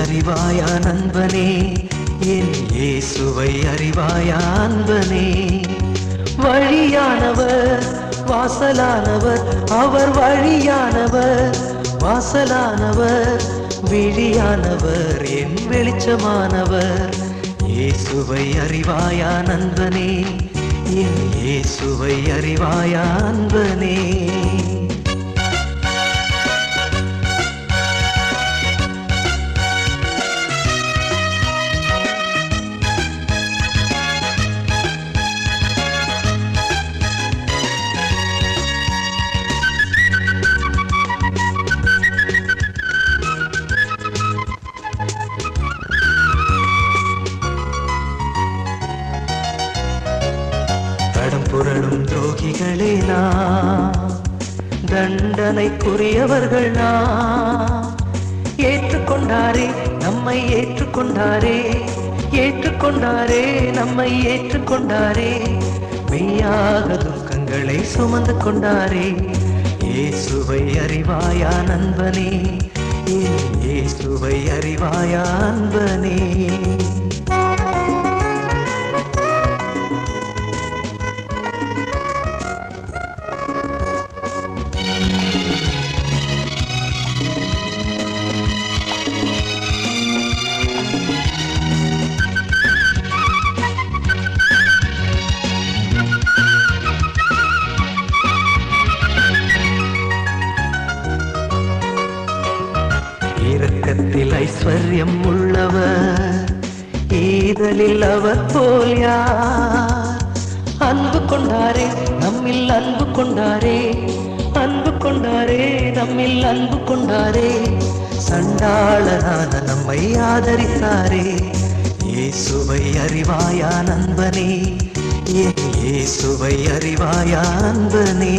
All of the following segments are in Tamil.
அறிவாயா நண்பனே, என் இயேசுவை அறிவாயா அன்பனே. வழியானவர் வாசலானவர், அவர் வழியானவர் வாசலானவர், விழியானவர் என் வெளிச்சமானவர். இயேசுவை அறிவாயா நண்பனே, என் இயேசுவை அறிவாயா அன்பனே. புரளும் துரோகிகளே நாம், தண்டனைக்குரியவர்கள் நாம். ஏற்றுக்கொண்டாரே நம்மை ஏற்றுக்கொண்டாரே, ஏற்றுக்கொண்டாரே நம்மை ஏற்றுக்கொண்டாரே. மெய்யாக துக்கங்களை சுமந்து கொண்டாரே. இயேசுவை அறிவாயா நண்பனே, இயேசுவை அறிவாயா அன்பனே. இரக்கத்தில் ஐஸ்வர்யம் உள்ளவர், ஈதலில் அவர் போல் யார். அன்பு கொண்டாரே நம்மில் அன்பு கொண்டாரே, அன்பு கொண்டாரே நம்மில் அன்பு கொண்டாரே. சண்டாளனான நம்மை ஆதரித்தாரே. இயேசுவை அறிவாயா நண்பனே, இயேசுவை அறிவாயா அன்பனே.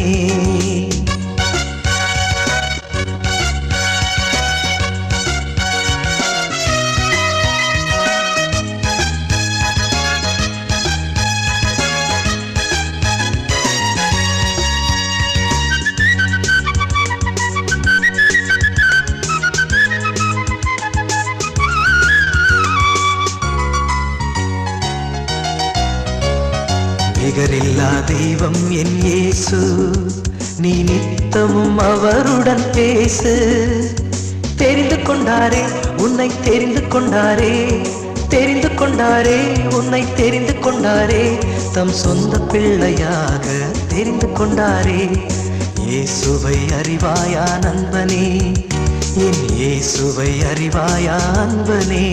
நிகரில்லா தெய்வம் என் இயேசு, நீ நித்தமும் அவருடன் பேசு. தெரிந்து கொண்டாரே உன்னை தெரிந்து கொண்டாரே, தெரிந்து கொண்டாரே உன்னை தெரிந்து கொண்டாரே. தம் சொந்த பிள்ளையாக தெரிந்து கொண்டாரே. இயேசுவை அறிவாயா நண்பனே, என் இயேசுவை அறிவாயா அன்பனே.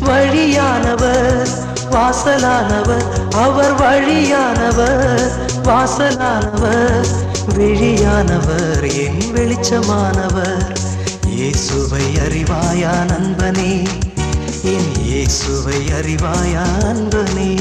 வழியானவர் வாசலானவர், அவர் வழியானவர் வாசலானவர், விழியானவர் என் வெளிச்சமானவர். இயேசுவை அறிவாயா நண்பனே, என் இயேசுவை அறிவாயா அன்பனே.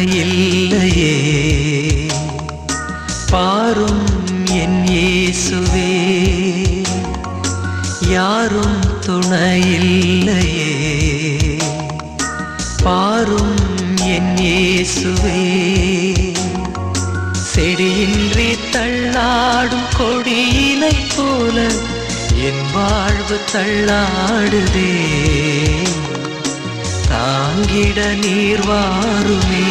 துணையில்லையே பாரும் என் இயேசுவே யாரும் துணையில்லையே பாரும் என் இயேசுவே செடியின்றி தள்ளாடும் கொடியினை போல என் வாழ்வு தள்ளாடுதே தாங்கிட நீர் வாருமே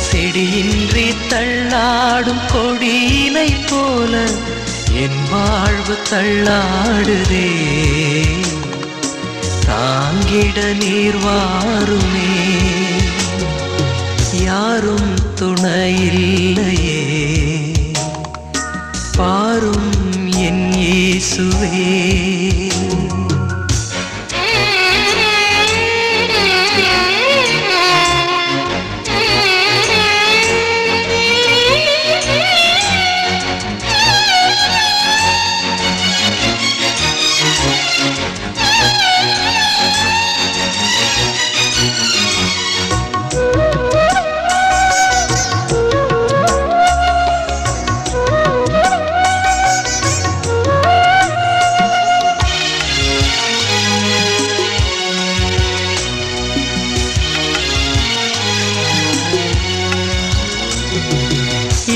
செடியின்றி தள்ளாடும் கொடியினை போல என் வாழ்வு தள்ளாடுதே தாங்கிட நீர் வாருமே யாரும் துணையில்லையே பாரும் என் இயேசுவே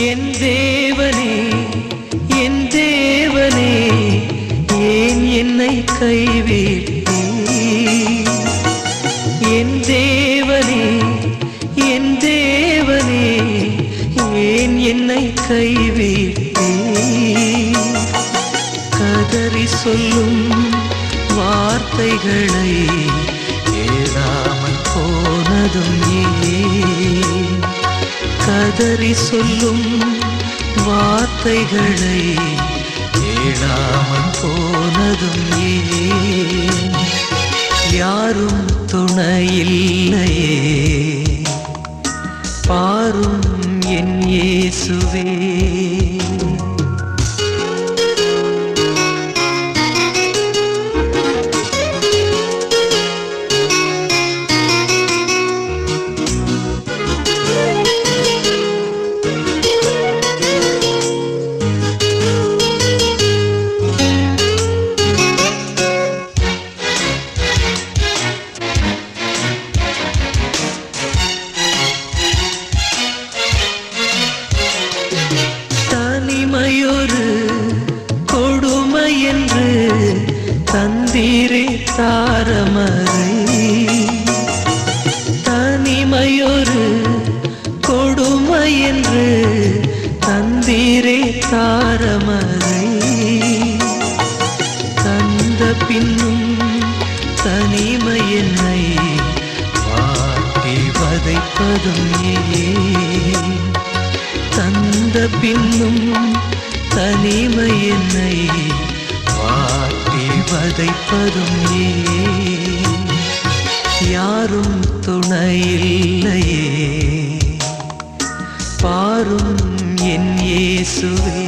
என் தேவனே என் தேவனே ஏன் என்னை கைவிட்டீ என் தேவனே என் தேவனே ஏன் என்னை கைவிட்டீ கதறி சொல்லும் வார்த்தைகளை கேளாமல் போனதும் ஏன் கதறி சொல்லும் வார்த்தைகளை கேளாமல் போனதும் ஏன் யாரும் துணையில்லையே பாரும் என் இயேசுவே தனிமையொரு கொடுமை என்று தந்தீரே தாரமரை தனிமையொரு கொடுமை என்று தந்தீரே தாரமரை தந்த பின்னும் தனிமை என்னை வாட்டி வதைப்பதும் ஏன் தந்த பின்னும் தனிமை என்னை வாட்டி வதைப்பதும் ஏன் யாரும் துணையில்லையே பாரும் என் இயேசுவே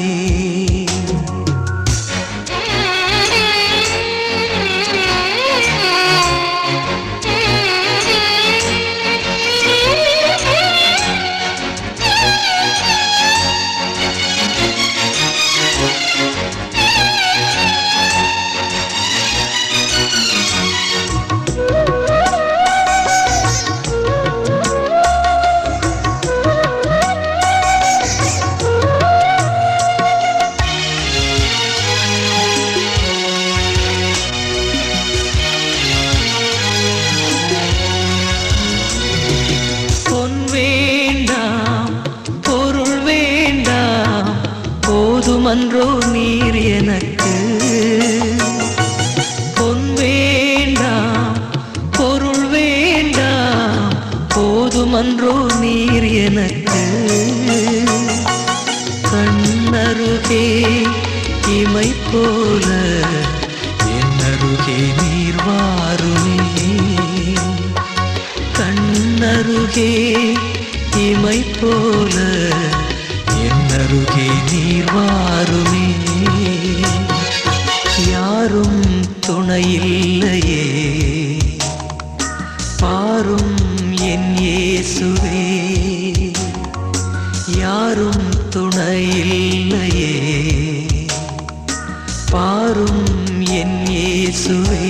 போதுமன்றோ நீர் எனக்கு பொன் வேண்டாம் பொருள் வேண்டாம் போதுமன்றோ நீர் எனக்கு கண்ணருகே இமை போல என்னருகே நீர் வாருமே கண்ணருகே இமை போல என்னருகே நீர் வாருமே யாரும் துணையில்லையே பாரும் என் இயேசுவே யாரும் துணையில்லையே பாரும் என் இயேசுவே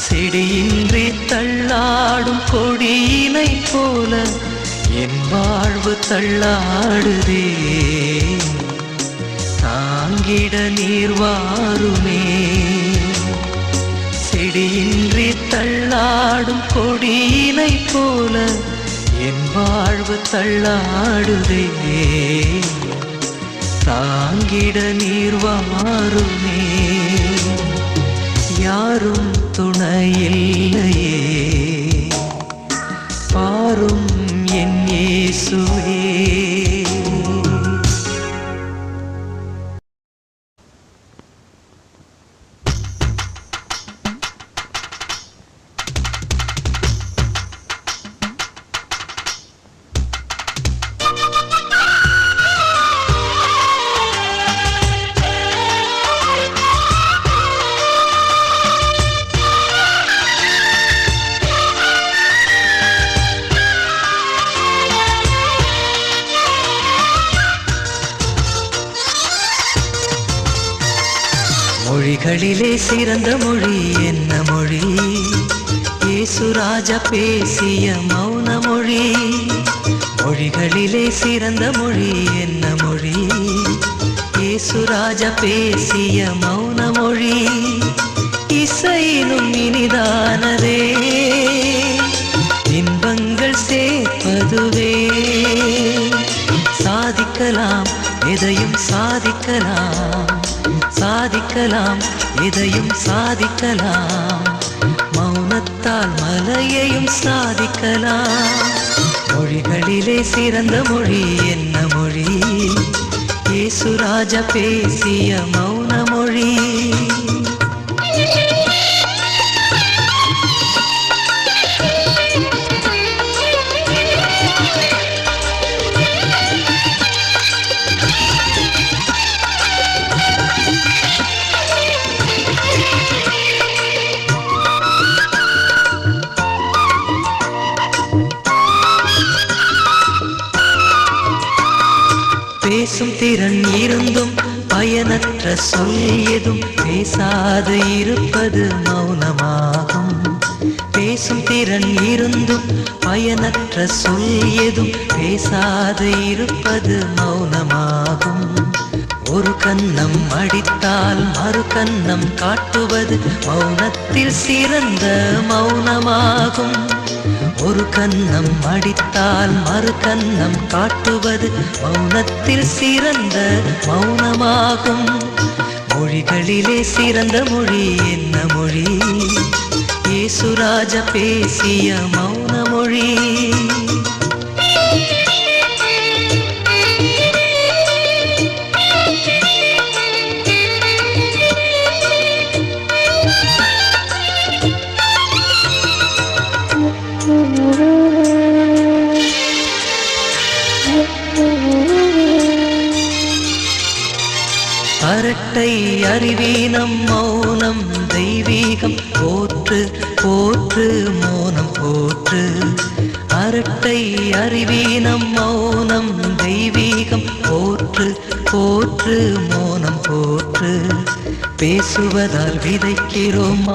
செடியின்றி தள்ளாடும் கொடியினை போல என் வாழ்வு தள்ளாடுதே தாங்கிட நீர் வாருமே செடியின்றி தள்ளாடும் கொடியினை போல என் வாழ்வு தள்ளாடுதே தாங்கிட நீர் வாருமே யாரும் துணையில்லையே பாரும் என் இயேசுவே மொழிகளிலே சிறந்த மொழி என்ன மொழி இயேசுராஜா பேசிய மௌன மொழி மொழிகளிலே சிறந்த மொழி என்ன மொழி இயேசுராஜா பேசிய மௌன மொழி இசையினும் இனிதானதே இன்பங்கள் சேர்ப்பதுவே சாதிக்கலாம் எதையும் சாதிக்கலாம் சாதிக்கலாம் எதையும் சாதிக்கலாம் மௌனத்தால் மலையையும் சாதிக்கலாம் மொழிகளிலே சிறந்த மொழி என்ன மொழி இயேசுராஜா பேசிய மௌன மொழி பேசும் திறன் இருந்தும் பயனற்ற சொல் எதும் பேசாது இருப்பது மௌனமாகும் பேசும் திறன் இருந்தும் பயனற்ற சொல் எதும் பேசாது இருப்பது மௌனமாகும் ஒரு கன்னம் அடித்தால் மறு கன்னம் காட்டுவது மௌனத்தில் சிறந்த மௌனமாகும் ஒரு கன்னம் அடித்தால் மறு கன்னம் காட்டுவது மௌனத்தில் சிறந்த மௌனமாகும் மொழிகளிலே சிறந்த மொழி என்ன மொழி இயேசுராஜா பேசிய மௌன மொழி அரட்டை அறிவீனம் மௌனம் தெய்வீகம் போற்று போற்று மௌனம் போற்று அரட்டை அறிவீனம் மௌனம் தெய்வீகம் போற்று போற்று மௌனம் போற்று பேசுவதால் விதைக்கிறோம்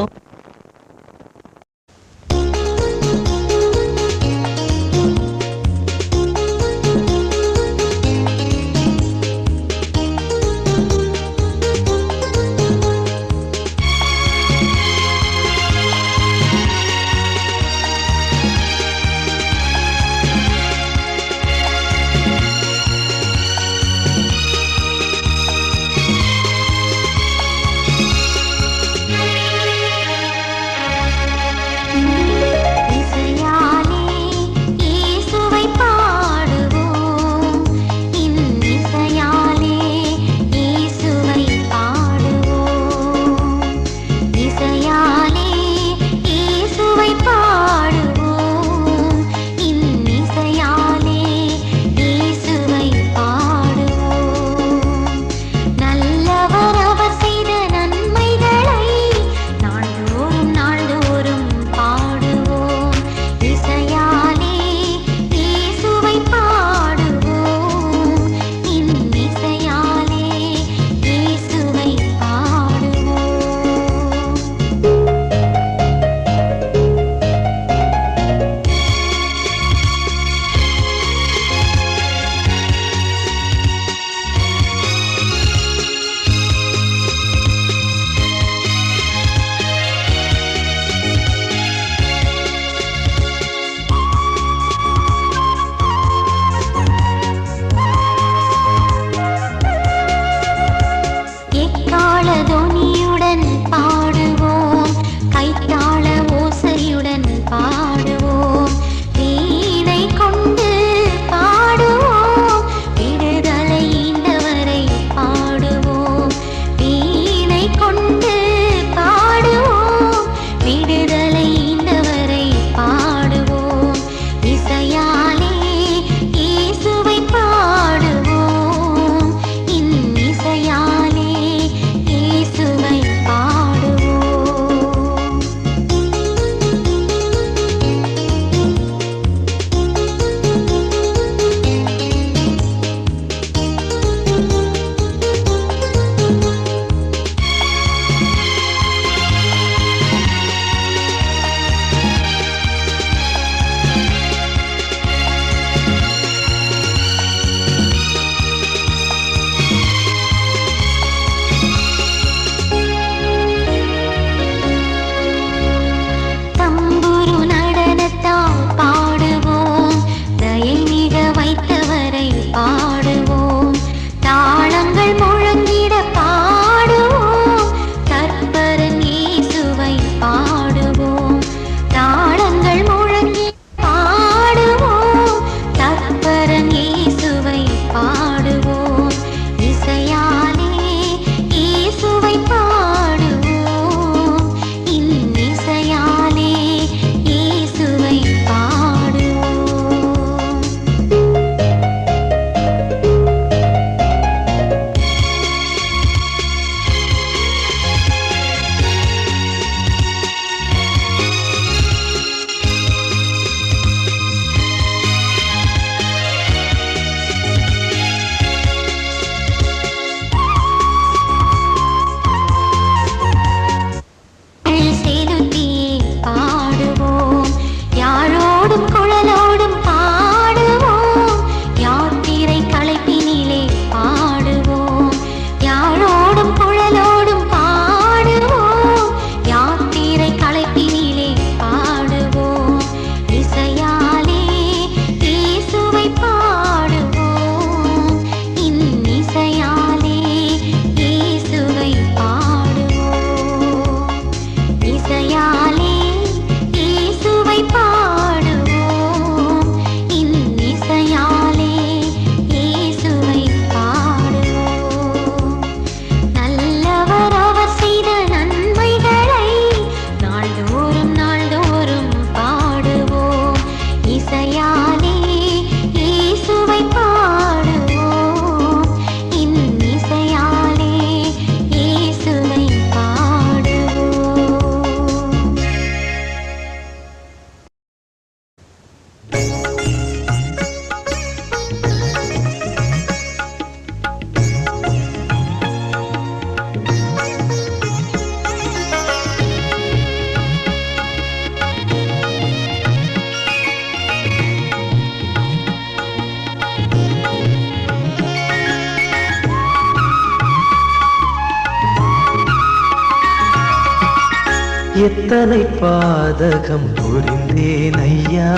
எத்தனை பாதகம் புரிந்தேன் ஐயா,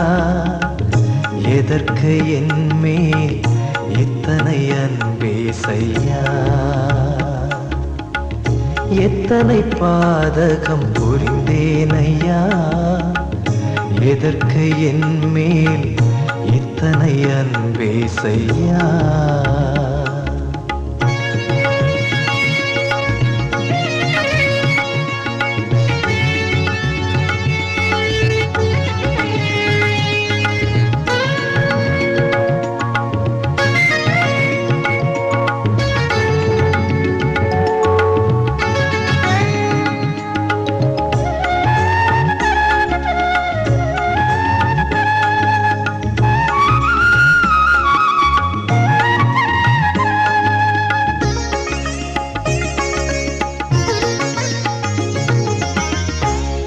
எதற்கு என் மேல் இத்தனை அன்பே செய்யா. எத்தனை பாதகம் புரிந்தேன் ஐயா, எதற்கு என் மேல் இத்தனை அன்பே செய்யா.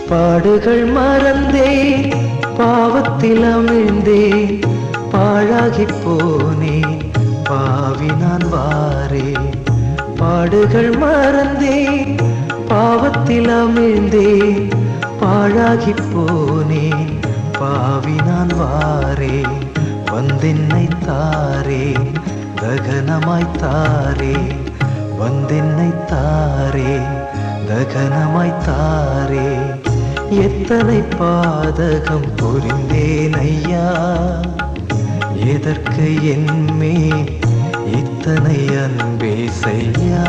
பாடுகள் மறந்தேன், பாவத்தில் அமிழ்ந்தேன், பாழாகிப் போனேன், பாவி நான் வாரேன். பாடுகள் மறந்தேன், பாவத்தில் அமிழ்ந்தேன், பாழாகிப் போனேன், பாவி நான் வாரேன். வந்தென்னை தாரேன், தகனமாய் தாரேன், வந்தென்னை தாரேன், தகனமாய் தாரேன். எத்தனை பாதகம் புரிந்தேன் ஐயா, எதற்கு என் மேல் இத்தனை அன்பே செய்யா.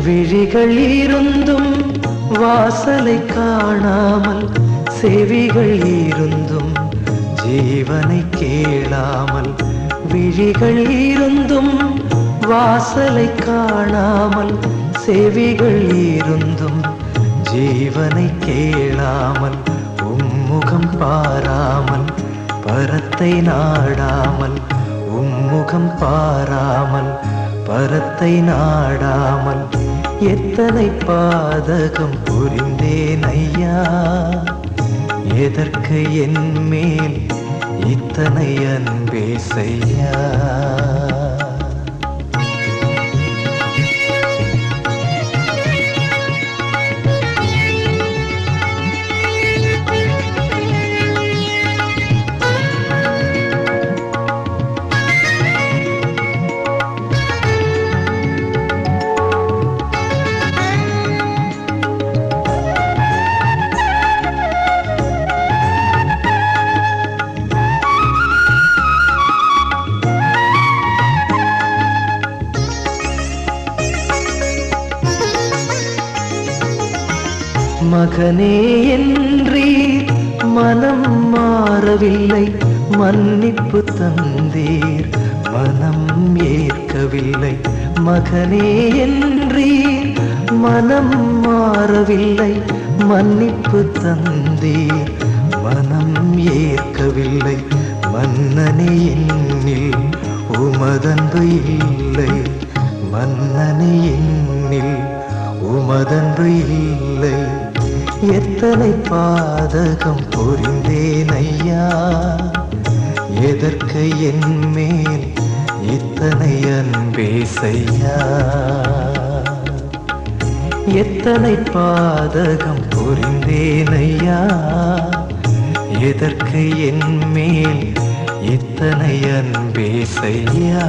விழிகள் இருந்தும் வாசலை காணாமல், செவிகள் இருந்தும் ஜீவனை கேளாமல். விழிகள் இருந்தும் வாசலை காணாமல், செவிகள் இருந்தும் ஜீவனை கேளாமல். உம்முகம் பாராமல், பரத்தை நாடாமல், உம்முகம் பாராமல், பரத்தை நாடாமல். எத்தனை பாதகம் புரிந்தேன் ஐயா, எதற்கு என் மேல் இத்தனை அன்பே செய்யா. மகனே என்றீர், மனம் மாறவில்லை, மன்னிப்பு தந்தீர், மனம் ஏற்கவில்லை. மகனே என்றீர், மனம் மாறவில்லை, மன்னிப்பு தந்தீர், மனம் ஏற்கவில்லை. மன்னனே என்னில் உமதன்பு இல்லை, மன்னனே என்னில் உமதன்பு இல்லை. எத்தனை பாதகம் புரிந்தேன் ஐயா, எதற்கு என் மேல் இத்தனை அன்பே செய்யா. எத்தனை பாதகம் புரிந்தேன் ஐயா, எதற்கு என் மேல் இத்தனை அன்பே செய்யா.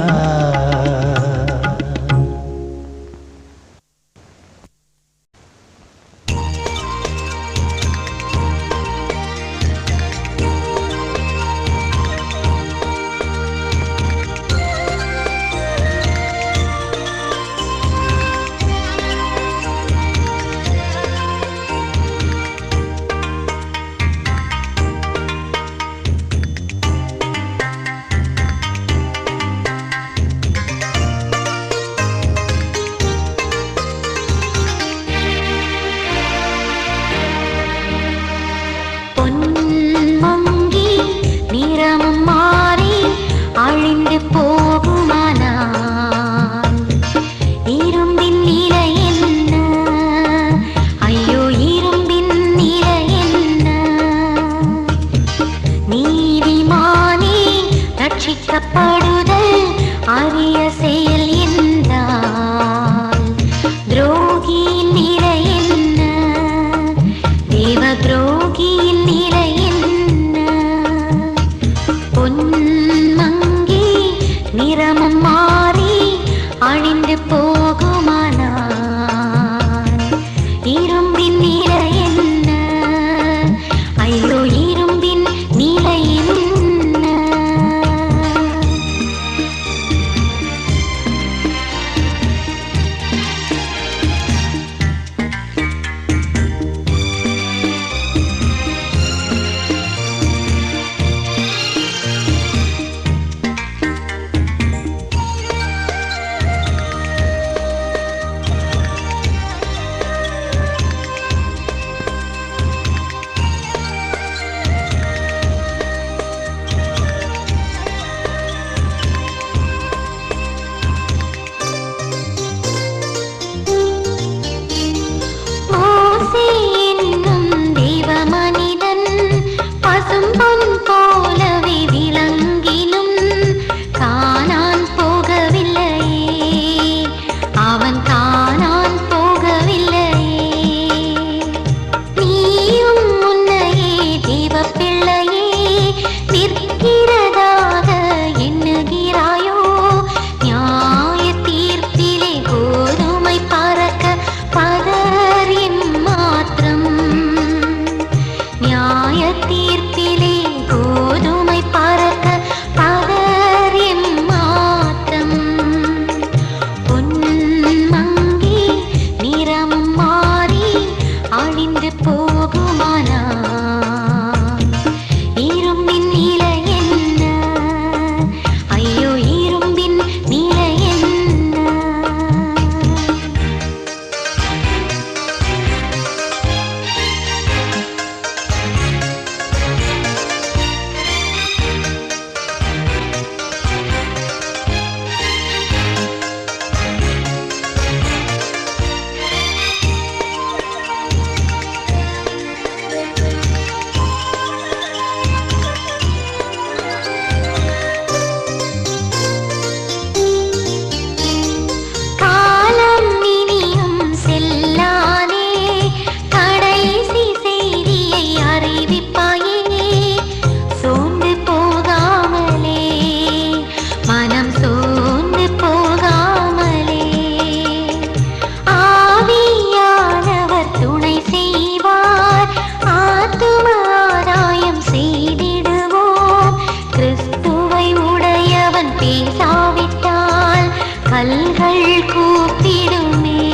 கல்கள் கூப்பிடுமே.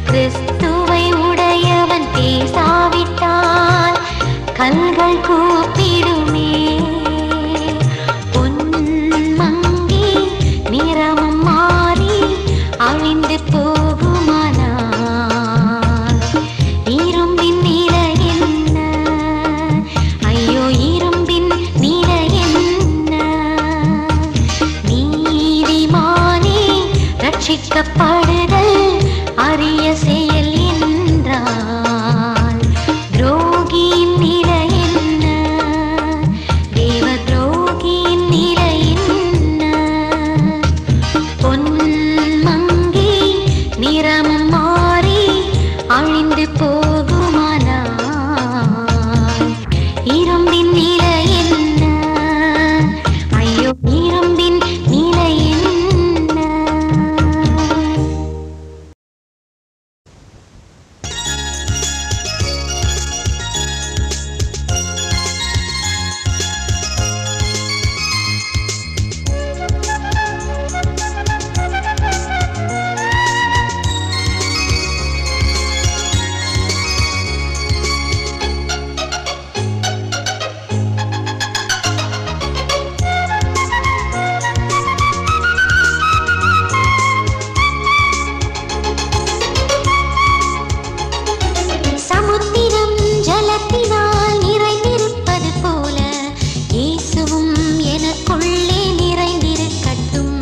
கிறிஸ்துவை உடையவன் பேசாவிட்டால் கல்கள் கூப்பிடுமே. பொன்மங்கி நிறமும் மாறி அழிந்து போகுமானால் இரும்பின் நிலை என்ன? ஐயோ இரும்பின் நிலை என்ன? நீதிமானே ரட்சிக்கப்படுதல் அரிய செயல் என்றால் துரோகியின் நிலை என்ன? தேவ துரோகியின் நிலை என்ன? பொன்மங்கி நிறமும் மாறி அழிந்து போகுமானால் இரும்பின் நிலை என்ன? ஐயோ இரும்பின் நிலை என்ன? சமுத்திரம் ஜலத்தினால் நிறைந்திருப்பது போல இயேசுவும் எனக்குள்ளே நிறைந்திருக்கட்டும்.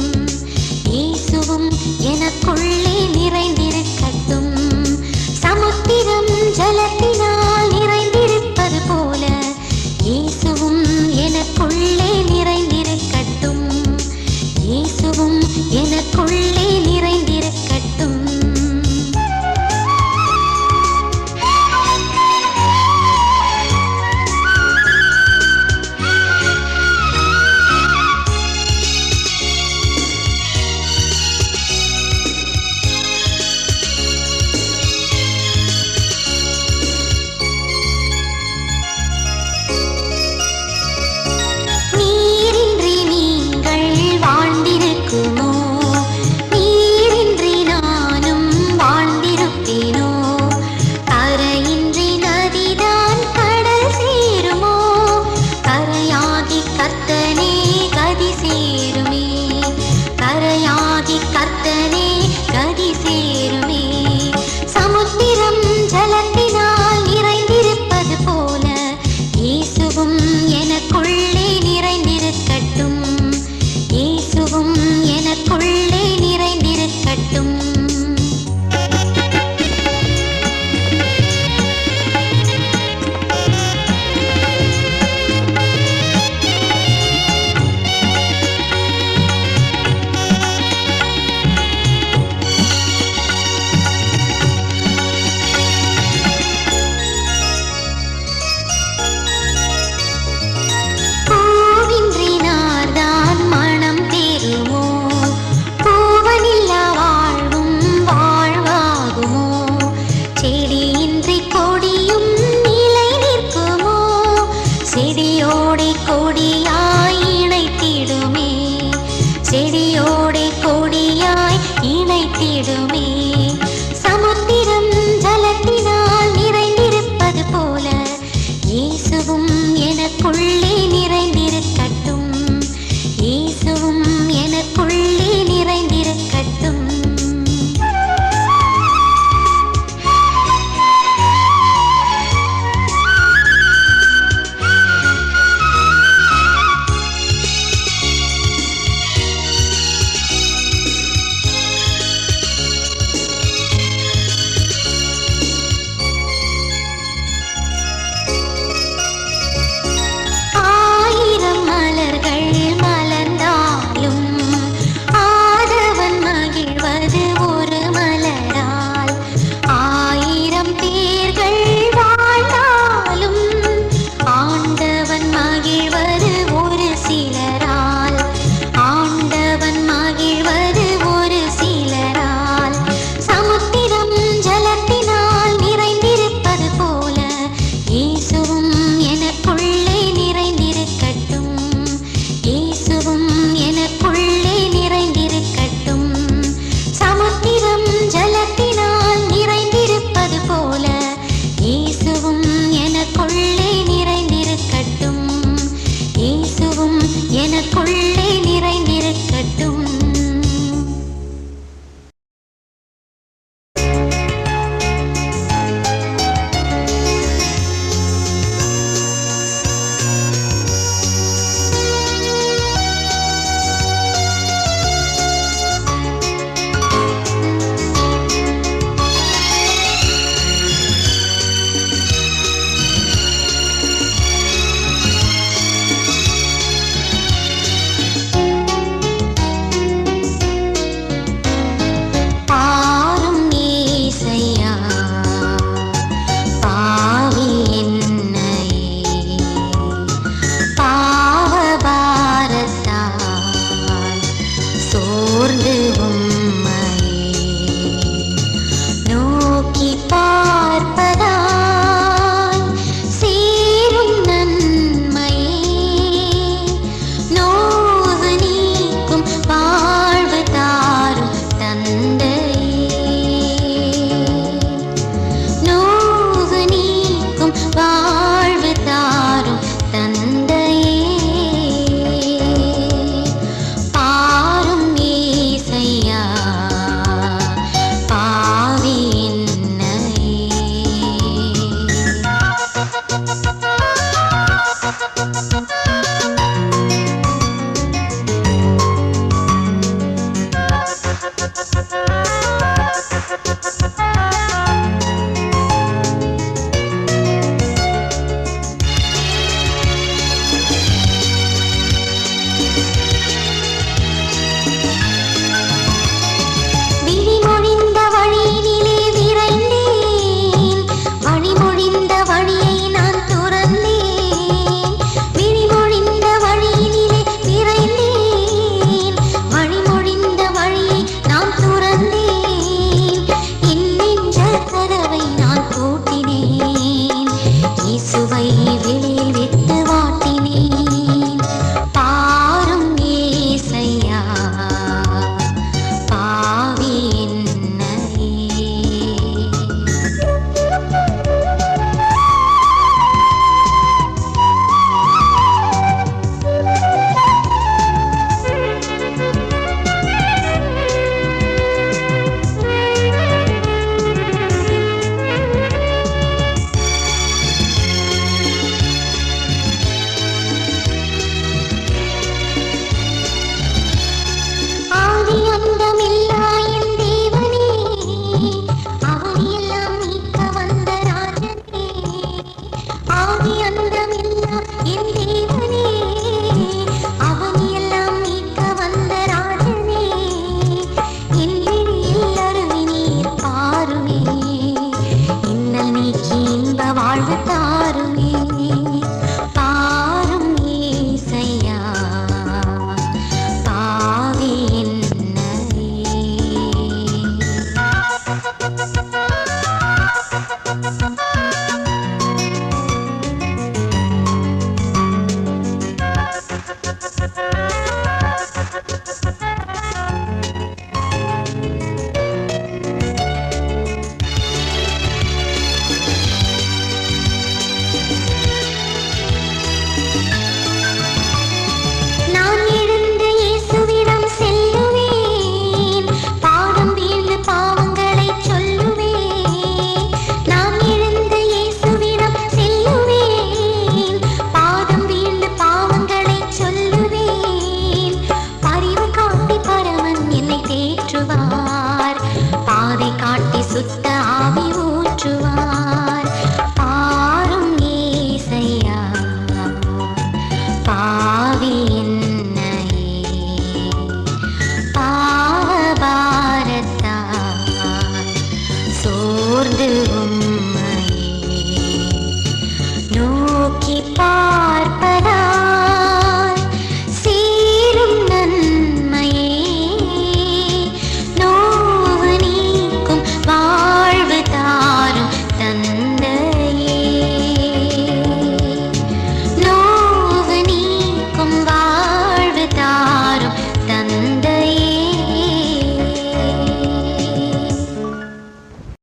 இயேசுவும் எனக்குள்ளே நிறைந்திருக்கட்டும். சமுத்திரம் ஜலத்தினால் நிறைந்திருப்பது போல இயேசுவும் எனக்குள்ளே நிறைந்திருக்கட்டும். இயேசுவும் எனக்குள்ளே நிறைந்திருக்கட்டும். நீரின்றி நீங்கள் வாழ்ந்திருக்குமோ? நீரின்றி நானும் வாழ்ந்திருப்பேனோ? கரையின்றி நதிதான் கடல் சேருமோ? கரையாகி கர்த்தனே கதி சேருமே. கரையாகி கர்த்தனே கதி சேருமே. சமுத்திரம் ஜலத்தினால் நிறைந்திருப்பது போல இயேசுவும் எனக்குள்ளே நிறைந்திருக்கட்டும். இயேசுவும் எனக்குள்ளே நிறைந்திருக்கட்டும். பூவின்றி நார்தான் மனம் தேருமோ? பூவனில்லா வாழ்வும் வாழ்வாகுமோ? செடியின்றி கொடியும் நிலை நிற்குமோ? செடியோடே கொடியாய் இணைத்திடுமே. செடியோடே கொடியாய் இணைத்திடுமே. சமுத்திரம் ஜலத்தினால் நிறைந்திருப்பது போல இயேசுவும் எனக்குள்ளே நிறைந்திருக்கட்டும். இயேசுவும் எனக்குள்ளே நிறைந்திருக்கட்டும். சோர்ந்து